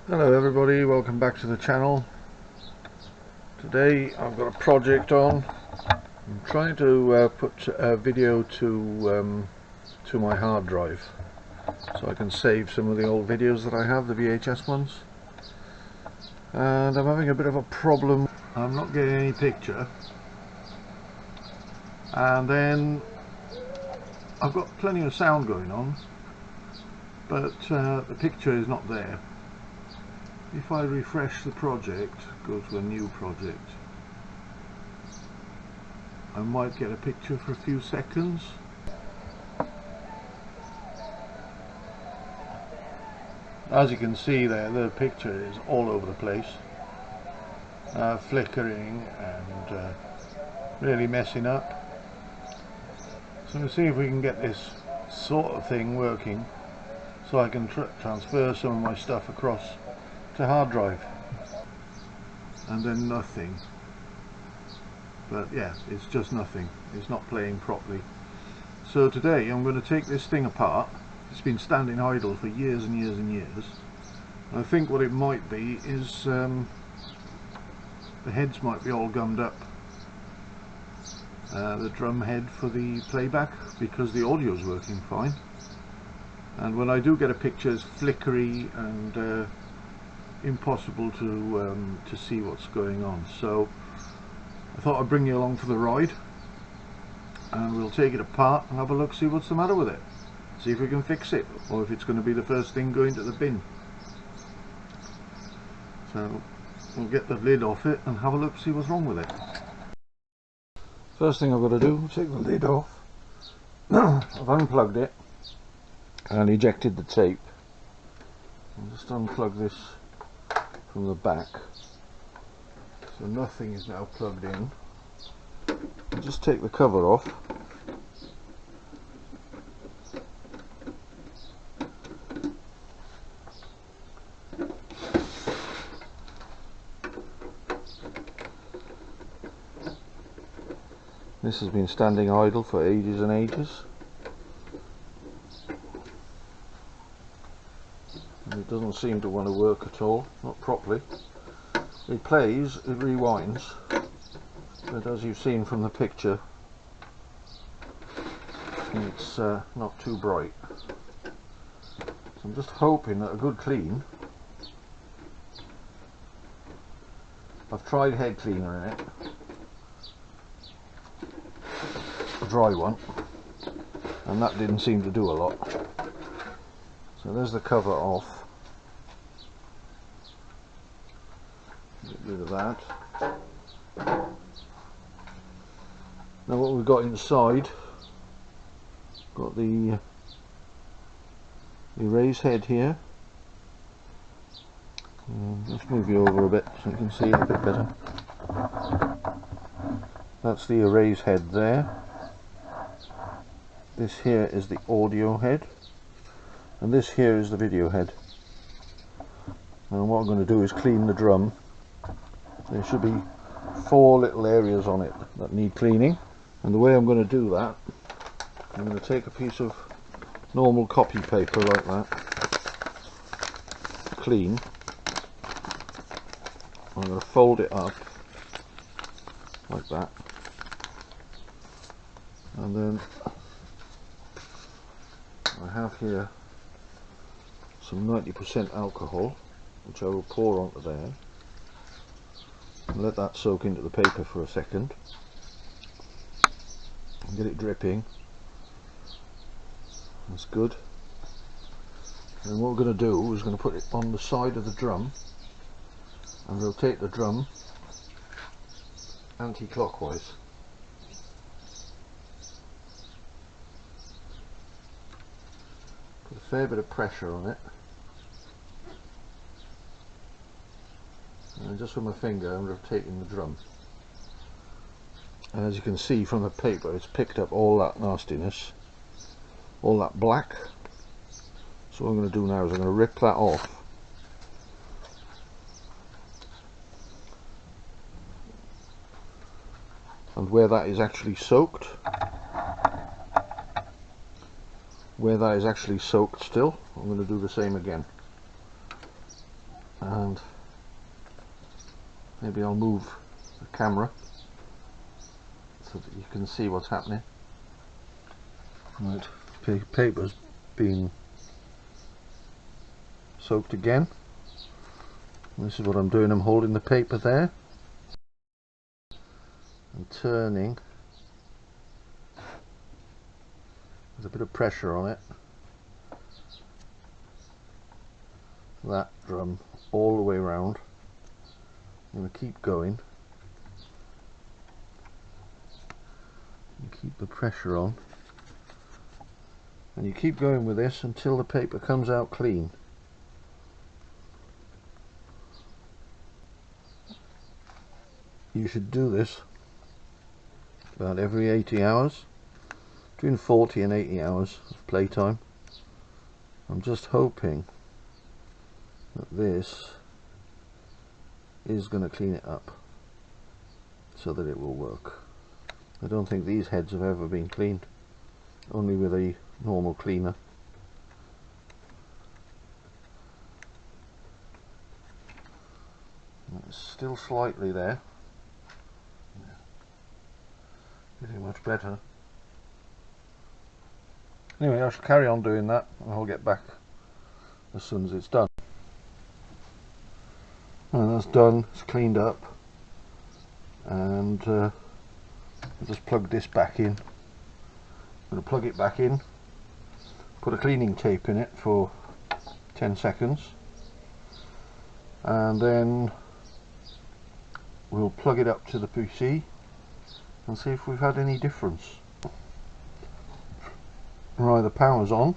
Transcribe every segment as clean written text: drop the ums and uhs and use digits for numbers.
Hello everybody, welcome back to the channel. Today I've got a project on. I'm trying to put a video to my hard drive so I can save some of the old videos that I have, the VHS ones. And I'm having a bit of a problem. I'm not getting any picture, and then I've got plenty of sound going on, but the picture is not there. If I refresh the project, go to a new project, I might get a picture for a few seconds. As you can see there, the picture is all over the place, flickering and really messing up. So we'll see if we can get this sort of thing working so I can transfer some of my stuff across to hard drive. And then nothing. But yeah, it's just nothing. It's not playing properly. So today I'm going to take this thing apart. It's been standing idle for years and years and years. I think what it might be is the heads might be all gummed up. The drum head for the playback, because the audio is working fine. And when I do get a picture, it's flickery and impossible to see what's going on. So I thought I'd bring you along for the ride, and we'll take it apart and have a look, see what's the matter with it, see if we can fix it, or if it's going to be the first thing going to the bin. So we'll get the lid off it and have a look, see what's wrong with it. First thing I've got to do, take the lid off. I've unplugged it and ejected the tape. I'll just unplug this from the back, so nothing is now plugged in. I'll just take the cover off. This has been standing idle for ages and ages, and it doesn't seem to want to work at all, not properly. It plays, it rewinds, but as you've seen from the picture, it's not too bright. So I'm just hoping that a good clean. I've tried head cleaner in it, a dry one, and that didn't seem to do a lot. So there's the cover off. Get rid of that. Now what we've got inside, got the erase head here. Let's move you over a bit so you can see it a bit better. That's the erase head there. This here is the audio head, and this here is the video head. And what I'm going to do is clean the drum. There should be 4 little areas on it that need cleaning, and the way I'm going to do that, I'm going to take a piece of normal copy paper like that, clean. I'm going to fold it up like that, and then I have here some 90% alcohol, which I will pour onto there and let that soak into the paper for a second and get it dripping. That's good. And what we're going to do is going to put it on the side of the drum and rotate the drum anti-clockwise. Put a fair bit of pressure on it, and just with my finger I'm rotating the drum, and as you can see from the paper, it's picked up all that nastiness, all that black. So what I'm going to do now is I'm going to rip that off, and where that is actually soaked, still, I'm going to do the same again. and maybe I'll move the camera so that you can see what's happening. Right, paper's been soaked again. This is what I'm doing. I'm holding the paper there and turning with a bit of pressure on it, that drum all the way around. I'm going to keep going and keep the pressure on, and you keep going with this until the paper comes out clean. You should do this about every 80 hours, between 40 and 80 hours of playtime. I'm just hoping that this is going to clean it up so that it will work. I don't think these heads have ever been cleaned, only with a normal cleaner. It's still slightly there. Getting much better. Anyway, I shall carry on doing that and I'll get back as soon as it's done. And that's done, it's cleaned up, and I'll just plug this back in. I'm going to plug it back in, put a cleaning tape in it for 10 seconds, and then we'll plug it up to the PC and see if we've had any difference. Right, the power's on.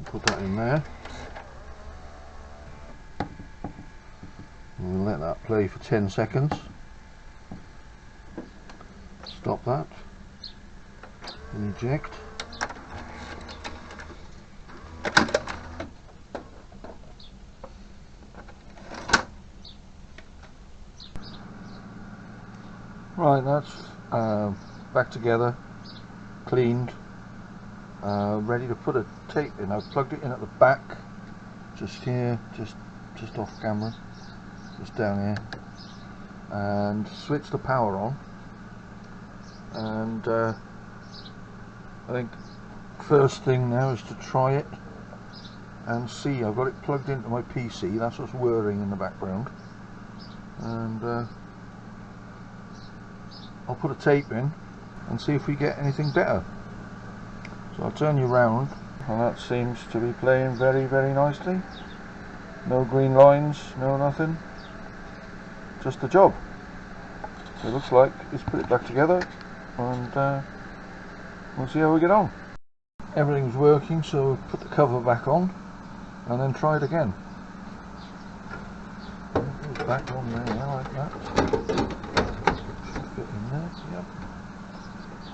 Put that in there. And we'll let that play for 10 seconds. Stop that. And eject. Right, that's back together, cleaned, ready to put a tape in. I've plugged it in at the back, just here, just off camera, just down here, and switch the power on. And I think first thing now is to try it and see. I've got it plugged into my PC, that's what's whirring in the background, and I'll put a tape in and see if we get anything better. So I'll turn you round, and that seems to be playing very, very nicely. No green lines, no nothing, just the job. So it looks like let's put it back together and we'll see how we get on. Everything's working, so put the cover back on and then try it again. It's back on there, I like that. Fit in there, yep.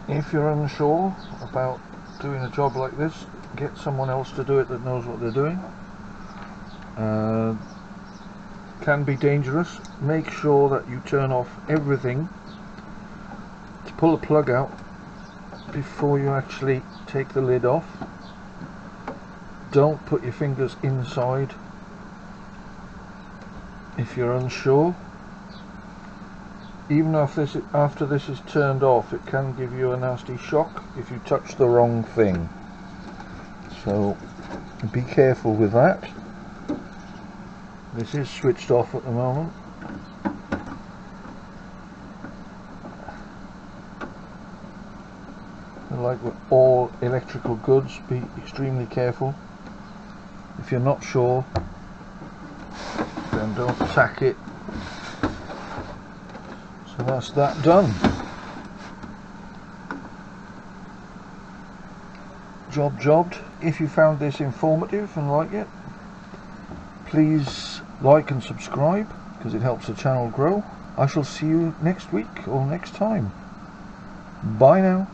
If you're unsure about doing a job like this, get someone else to do it that knows what they're doing. Can be dangerous. Make sure that you turn off everything to pull the plug out before you actually take the lid off. Don't put your fingers inside if you're unsure. Even after this is turned off, it can give you a nasty shock if you touch the wrong thing. So be careful with that. This is switched off at the moment. And like with all electrical goods, be extremely careful. If you're not sure, then don't sack it. So that's that done. Job jobbed. If you found this informative and like it, please like and subscribe, because it helps the channel grow. I shall see you next week or next time. Bye now.